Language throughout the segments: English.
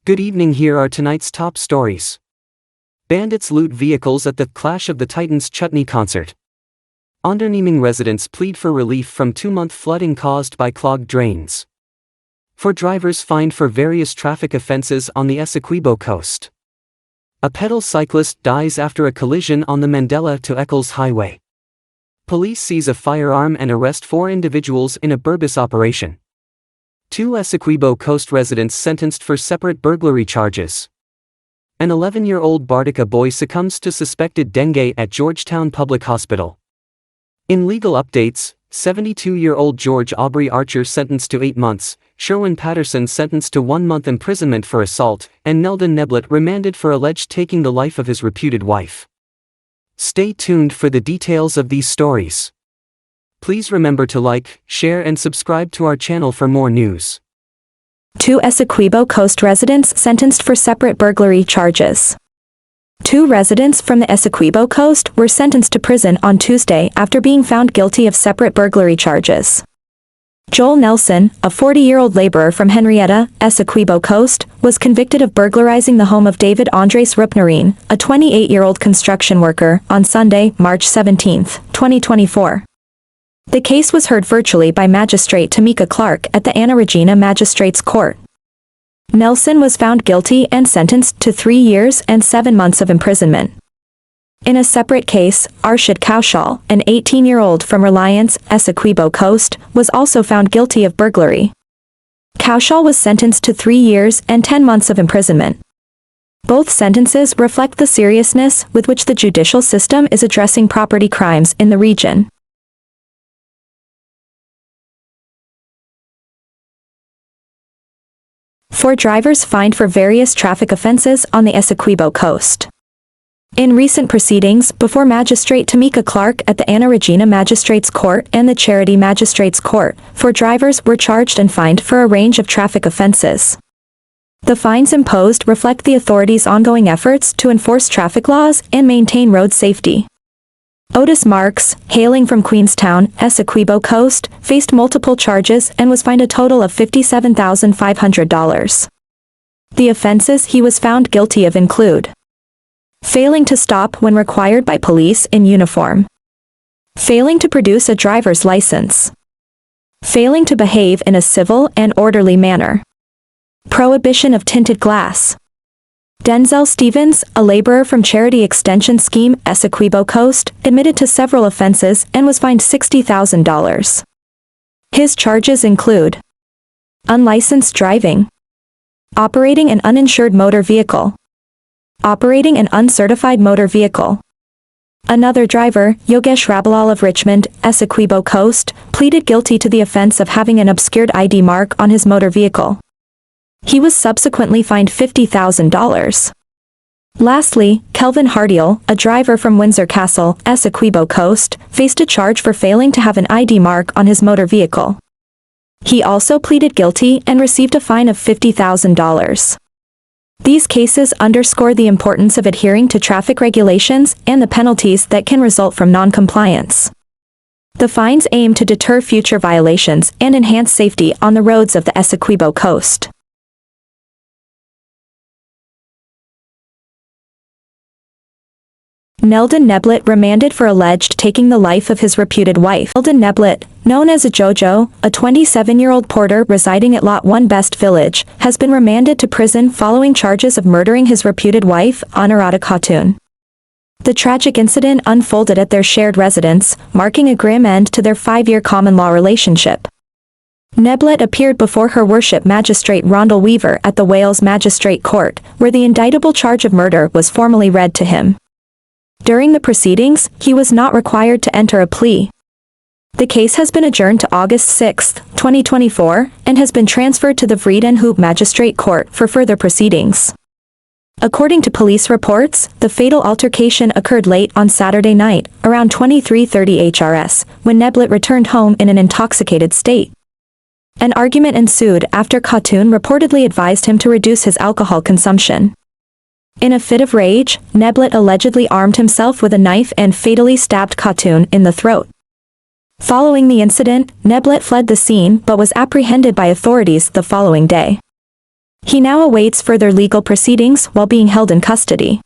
Good evening, here are tonight's top stories. Bandits loot vehicles at the Clash of the Titans Chutney concert. Onderneming residents plead for relief from 2-month flooding caused by clogged drains. For drivers fined for various traffic offenses on the Eso Coast. A pedal cyclist dies after a collision on the Mandela to Eckles Highway. Police seize a firearm and arrest 4 individuals in a burglary operation. 2 Eso Coast residents sentenced for separate burglary charges. An 11-year-old Bartica boy succumbs to suspected dengue at Georgetown Public Hospital. In legal updates, 72-year-old George Aubrey Archer sentenced to 8 months, Sherwin Patterson sentenced to 1 month imprisonment for assault, and Neet remanded for alleged taking the life of his reputed wife. Stay tuned for the details of these stories. Please remember to like, share and subscribe to our channel for more news. 2 Eso Coast residents sentenced for separate burglary charges. 2 residents from the Eso Coast were sentenced to prison on Tuesday after being found guilty of separate burglary charges. Joel Nelson, a 40-year-old laborer from Henrietta, Eso Coast, was convicted of burglarizing the home of David Andres Rupnarin, a 28-year-old construction worker, on Sunday, March 17, 2024. The case was heard virtually by Magistrate Tamika Clark at the Anna Regina Magistrates Court. Nelson was found guilty and sentenced to 3 years and 7 months of imprisonment. In a separate case, Arshad Kaushal, an 18-year-old from Reliance, Eso Coast, was also found guilty of burglary. Kaushal was sentenced to 3 years and 10 months of imprisonment. Both sentences reflect the seriousness with which the judicial system is addressing property crimes in the region. For drivers fined for various traffic offenses on the Eso Coast. In recent proceedings before Magistrate Tamika Clark at the Anna Regina Magistrates Court and the Charity Magistrates Court, 4 drivers were charged and fined for a range of traffic offenses. The fines imposed reflect the authorities' ongoing efforts to enforce traffic laws and maintain road safety. Otis Marks, hailing from Queenstown, Eso Coast, faced multiple charges and was fined a total of $57,500. The offenses he was found guilty of include failing to stop when required by police in uniform, failing to produce a driver's license, failing to behave in a civil and orderly manner, prohibition of tinted glass. Denzel Stevens, a laborer from Charity Extension Scheme, Eso Coast, admitted to several offenses and was fined $60,000. His charges include unlicensed driving, operating an uninsured motor vehicle, operating an uncertified motor vehicle. Another driver, Yogesh Rabalal of Richmond, Eso Coast, pleaded guilty to the offense of having an obscured ID mark on his motor vehicle. He was subsequently fined $50,000. Lastly, Kelvin Hardiel, a driver from Windsor Castle, Eso Coast, faced a charge for failing to have an ID mark on his motor vehicle. He also pleaded guilty and received a fine of $50,000. These cases underscore the importance of adhering to traffic regulations and the penalties that can result from non-compliance. The fines aim to deter future violations and enhance safety on the roads of the Eso Coast. Neldon Neblet remanded for alleged taking the life of his reputed wife. Neldon Neblet, known as a JoJo, a 27-year-old porter residing at Lot 1 Best Village, has been remanded to prison following charges of murdering his reputed wife, Anuradha Khatun. The tragic incident unfolded at their shared residence, marking a grim end to their 5-year common-law relationship. Neblet appeared before Her Worship Magistrate Rondell Weaver at the Wales Magistrate Court, where the indictable charge of murder was formally read to him. During the proceedings, he was not required to enter a plea. The case has been adjourned to August 6, 2024, and has been transferred to the Vrede en Hoop Magistrate Court for further proceedings. According to police reports, the fatal altercation occurred late on Saturday night, around 23:30 HRS, when Neblet returned home in an intoxicated state. An argument ensued after Khatun reportedly advised him to reduce his alcohol consumption. In a fit of rage, Neblet allegedly armed himself with a knife and fatally stabbed Khatun in the throat. Following the incident, Neblet fled the scene but was apprehended by authorities the following day. He now awaits further legal proceedings while being held in custody.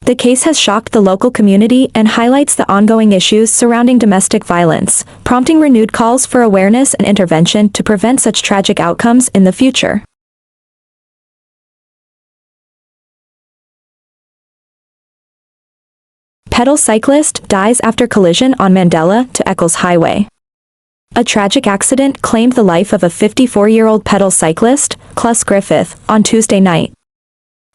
The case has shocked the local community and highlights the ongoing issues surrounding domestic violence, prompting renewed calls for awareness and intervention to prevent such tragic outcomes in the future. Pedal cyclist dies after collision on Mandela to Eckles Highway. A tragic accident claimed the life of a 54-year-old pedal cyclist, Clus Griffith, on Tuesday night.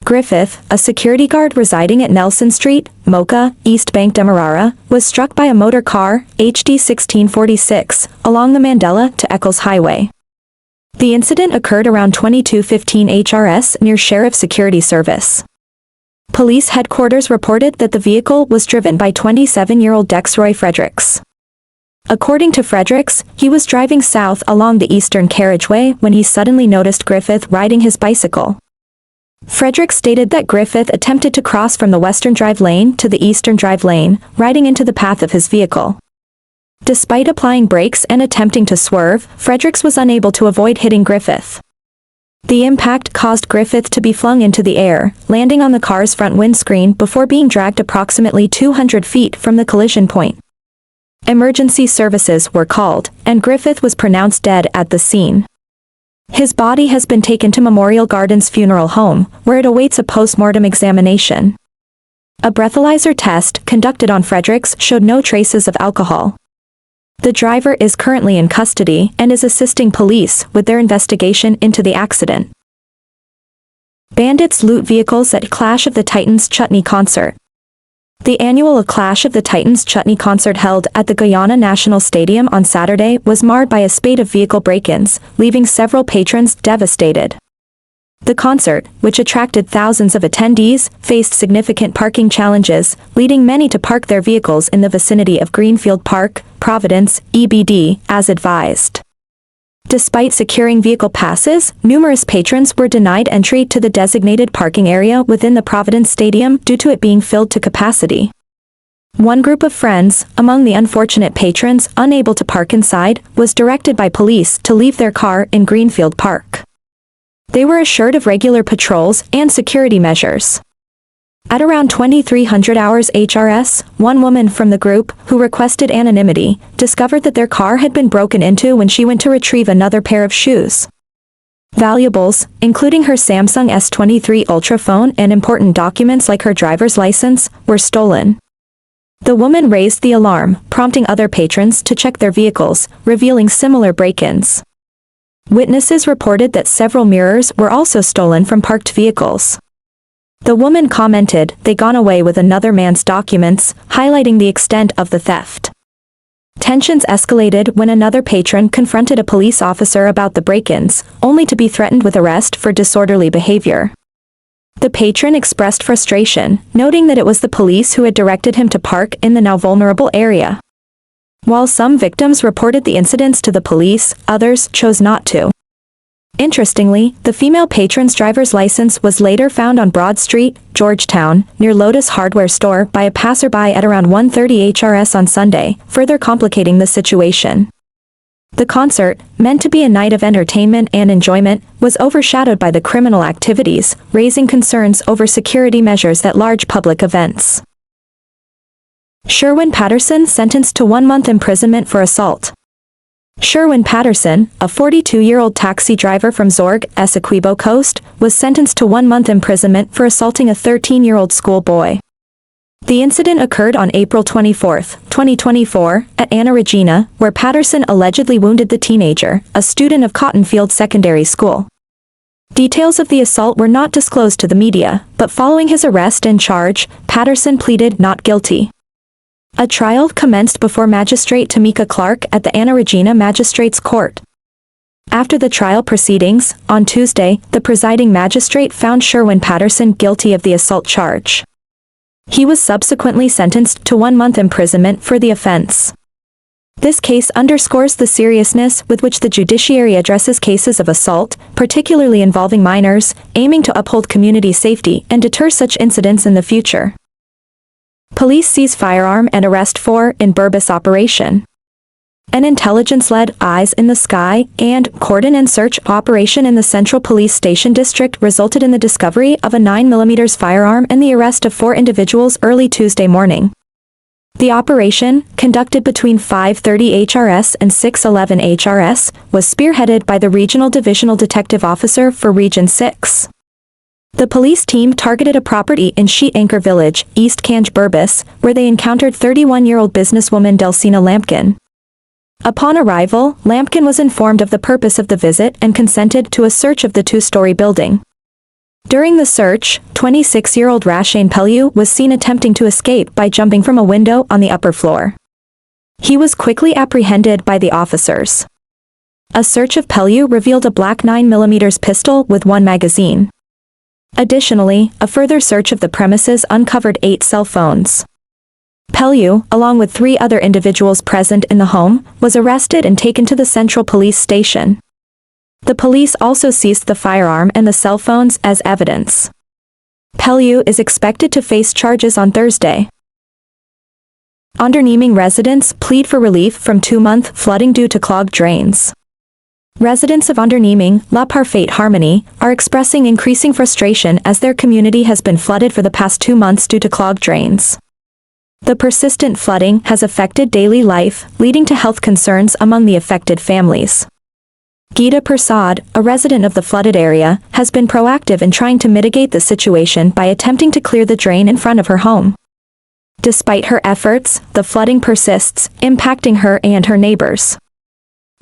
Griffith, a security guard residing at Nelson Street, Mocha, East Bank Demerara, was struck by a motor car, HD 1646, along the Mandela to Eckles Highway. The incident occurred around 22:15 HRS near Sheriff Security Service. Police headquarters reported that the vehicle was driven by 27-year-old Dexroy Fredericks. According to Fredericks, he was driving south along the eastern carriageway when he suddenly noticed Griffith riding his bicycle. Fredericks stated that Griffith attempted to cross from the western drive lane to the eastern drive lane, riding into the path of his vehicle. Despite applying brakes and attempting to swerve, Fredericks was unable to avoid hitting Griffith. The impact caused Griffith to be flung into the air, landing on the car's front windscreen before being dragged approximately 200 feet from the collision point. Emergency services were called, and Griffith was pronounced dead at the scene. His body has been taken to Memorial Gardens Funeral Home, where it awaits a post-mortem examination. A breathalyzer test conducted on Fredericks showed no traces of alcohol. The driver is currently in custody and is assisting police with their investigation into the accident. Bandits loot vehicles at Clash of the Titans Chutney concert. The annual Clash of the Titans Chutney concert held at the Guyana National Stadium on Saturday was marred by a spate of vehicle break-ins, leaving several patrons devastated. The concert, which attracted thousands of attendees, faced significant parking challenges, leading many to park their vehicles in the vicinity of Greenfield Park, Providence, EBD, as advised. Despite securing vehicle passes, numerous patrons were denied entry to the designated parking area within the Providence Stadium due to it being filled to capacity. One group of friends, among the unfortunate patrons unable to park inside, was directed by police to leave their car in Greenfield Park. They were assured of regular patrols and security measures. At around 2300 hours HRS, one woman from the group, who requested anonymity, discovered that their car had been broken into when she went to retrieve another pair of shoes. Valuables, including her Samsung S23 Ultra phone and important documents like her driver's license, were stolen. The woman raised the alarm, prompting other patrons to check their vehicles, revealing similar break-ins. Witnesses reported that several mirrors were also stolen from parked vehicles. The woman commented they'd gone away with another man's documents, highlighting the extent of the theft. Tensions escalated when another patron confronted a police officer about the break-ins, only to be threatened with arrest for disorderly behavior. The patron expressed frustration, noting that it was the police who had directed him to park in the now vulnerable area. While some victims reported the incidents to the police, others chose not to. Interestingly, the female patron's driver's license was later found on Broad Street, Georgetown, near Lotus Hardware Store by a passerby at around 1:30 HRS on Sunday, further complicating the situation. The concert, meant to be a night of entertainment and enjoyment, was overshadowed by the criminal activities, raising concerns over security measures at large public events. Sherwin Patterson sentenced to 1 month imprisonment for assault. Sherwin Patterson, a 42-year-old taxi driver from Zorg, Eso Coast, was sentenced to 1 month imprisonment for assaulting a 13-year-old schoolboy. The incident occurred on April 24, 2024, at Anna Regina, where Patterson allegedly wounded the teenager, a student of Cottonfield Secondary School. Details of the assault were not disclosed to the media, but following his arrest and charge, Patterson pleaded not guilty. A trial commenced before Magistrate Tamika Clark at the Anna Regina Magistrates Court. After the trial proceedings, on Tuesday, the presiding magistrate found Sherwin Patterson guilty of the assault charge. He was subsequently sentenced to 1 month imprisonment for the offense. This case underscores the seriousness with which the judiciary addresses cases of assault, particularly involving minors, aiming to uphold community safety and deter such incidents in the future. Police seize firearm and arrest 4 in Burbus operation. An intelligence-led Eyes in the Sky and cordon and search operation in the Central Police Station District resulted in the discovery of a 9mm firearm and the arrest of 4 individuals early Tuesday morning. The operation, conducted between 5:30 HRS and 6:11 HRS, was spearheaded by the Regional Divisional Detective Officer for Region 6. The police team targeted a property in Sheet Anchor Village, East Cange-Burbis, where they encountered 31-year-old businesswoman Delcina Lampkin. Upon arrival, Lampkin was informed of the purpose of the visit and consented to a search of the 2-story building. During the search, 26-year-old Rashane Pellew was seen attempting to escape by jumping from a window on the upper floor. He was quickly apprehended by the officers. A search of Pellew revealed a black 9mm pistol with 1 magazine. Additionally, a further search of the premises uncovered 8 cell phones. Pellew, along with 3 other individuals present in the home, was arrested and taken to the Central Police Station. The police also seized the firearm and the cell phones as evidence. Pellew is expected to face charges on Thursday. Onderneming residents plead for relief from 2-month flooding due to clogged drains. Residents of Onderneming, La Parfaite Harmony, are expressing increasing frustration as their community has been flooded for the past 2 months due to clogged drains. The persistent flooding has affected daily life, leading to health concerns among the affected families. Geeta Prasad, a resident of the flooded area, has been proactive in trying to mitigate the situation by attempting to clear the drain in front of her home. Despite her efforts, the flooding persists, impacting her and her neighbors.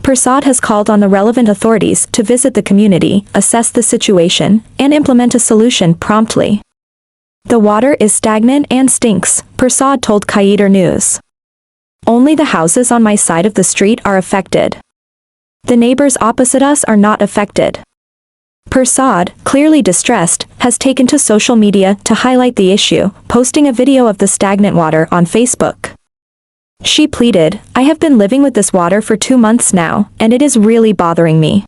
Prasad has called on the relevant authorities to visit the community, assess the situation, and implement a solution promptly. The water is stagnant and stinks, Prasad told Kaider News. Only the houses on my side of the street are affected. The neighbors opposite us are not affected. Prasad, clearly distressed, has taken to social media to highlight the issue, posting a video of the stagnant water on Facebook. She pleaded, "I have been living with this water for 2 months now, and it is really bothering me.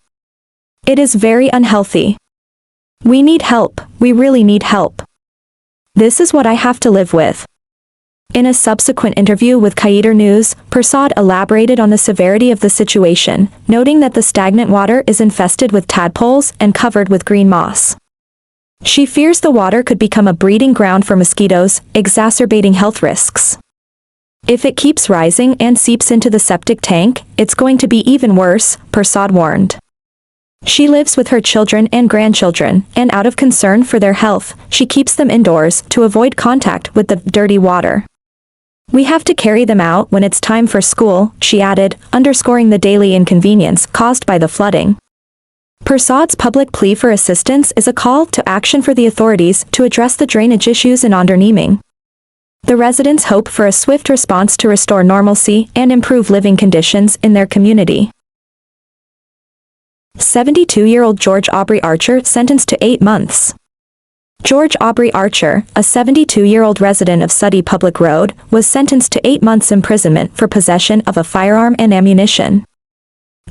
It is very unhealthy. We need help, we really need help. This is what I have to live with." In a subsequent interview with Kaider News, Prasad elaborated on the severity of the situation, noting that the stagnant water is infested with tadpoles and covered with green moss. She fears the water could become a breeding ground for mosquitoes, exacerbating health risks. If it keeps rising and seeps into the septic tank, it's going to be even worse, Prasad warned. She lives with her children and grandchildren, and out of concern for their health, she keeps them indoors to avoid contact with the dirty water. We have to carry them out when it's time for school, she added, underscoring the daily inconvenience caused by the flooding. Prasad's public plea for assistance is a call to action for the authorities to address the drainage issues in Onderneming. The residents hope for a swift response to restore normalcy and improve living conditions in their community. 72-year-old George Aubrey Archer sentenced to 8 months. George Aubrey Archer, a 72-year-old resident of Suddy Public Road, was sentenced to 8 months imprisonment for possession of a firearm and ammunition.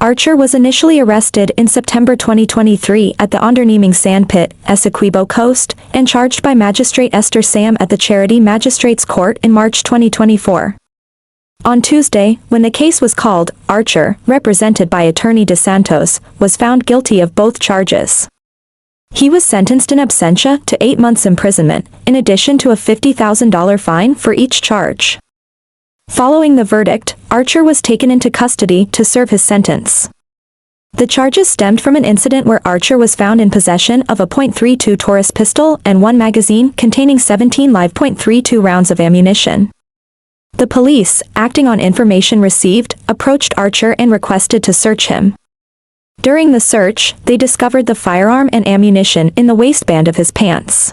Archer was initially arrested in September 2023 at the Onderneming Sandpit, Eso Coast, and charged by Magistrate Esther Sam at the Charity Magistrates Court in March 2024. On Tuesday, when the case was called, Archer, represented by attorney DeSantos, was found guilty of both charges. He was sentenced in absentia to 8 months imprisonment, in addition to a $50,000 fine for each charge. Following the verdict, Archer was taken into custody to serve his sentence. The charges stemmed from an incident where Archer was found in possession of a .32 Taurus pistol and 1 magazine containing 17 live .32 rounds of ammunition. The police, acting on information received, approached Archer and requested to search him. During the search, they discovered the firearm and ammunition in the waistband of his pants.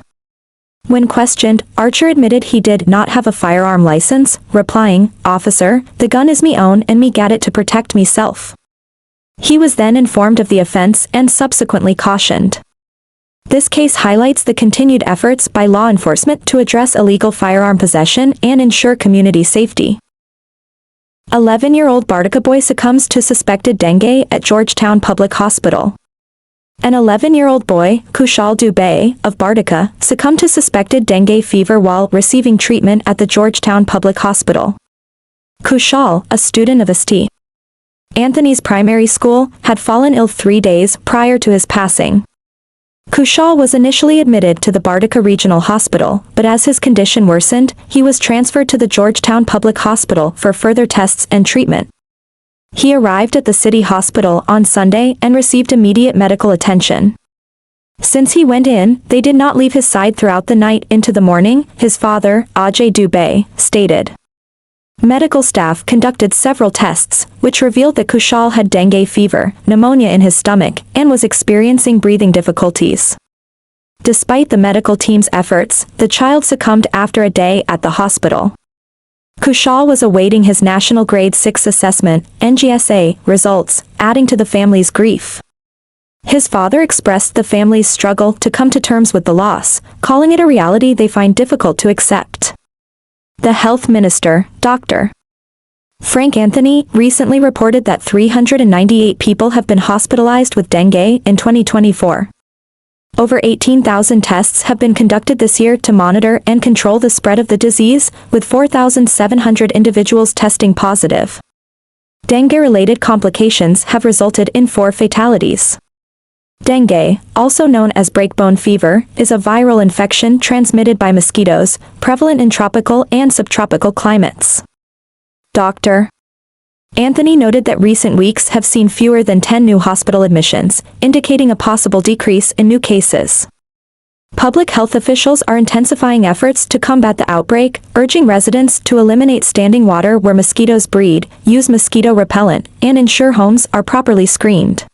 When questioned, Archer admitted he did not have a firearm license, replying, "Officer, the gun is me own and me gat it to protect meself." He was then informed of the offense and subsequently cautioned. This case highlights the continued efforts by law enforcement to address illegal firearm possession and ensure community safety. 11-year-old Bartica boy succumbs to suspected dengue at Georgetown Public Hospital. An 11-year-old boy, Kushal Dubey, of Bartica, succumbed to suspected dengue fever while receiving treatment at the Georgetown Public Hospital. Kushal, a student of St. Anthony's primary school had fallen ill 3 days prior to his passing. Kushal was initially admitted to the Bardaka Regional Hospital, but as his condition worsened, he was transferred to the Georgetown Public Hospital for further tests and treatment. He arrived at the city hospital on Sunday and received immediate medical attention. Since he went in, they did not leave his side throughout the night into the morning, his father, Ajay Dubey, stated. Medical staff conducted several tests, which revealed that Kushal had dengue fever, pneumonia in his stomach, and was experiencing breathing difficulties. Despite the medical team's efforts, the child succumbed after a day at the hospital. Kushal was awaiting his National Grade 6 Assessment, NGSA, results, adding to the family's grief. His father expressed the family's struggle to come to terms with the loss, calling it a reality they find difficult to accept. The health minister, Dr. Frank Anthony, recently reported that 398 people have been hospitalized with dengue in 2024. Over 18,000 tests have been conducted this year to monitor and control the spread of the disease, with 4,700 individuals testing positive. Dengue-related complications have resulted in 4 fatalities. Dengue, also known as breakbone fever, is a viral infection transmitted by mosquitoes, prevalent in tropical and subtropical climates. Dr. Anthony noted that recent weeks have seen fewer than 10 new hospital admissions, indicating a possible decrease in new cases. Public health officials are intensifying efforts to combat the outbreak, urging residents to eliminate standing water where mosquitoes breed, use mosquito repellent, and ensure homes are properly screened.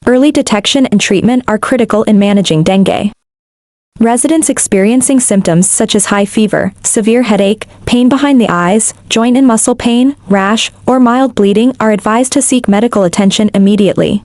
Early detection and treatment are critical in managing dengue. Residents experiencing symptoms such as high fever, severe headache, pain behind the eyes, joint and muscle pain, rash, or mild bleeding are advised to seek medical attention immediately.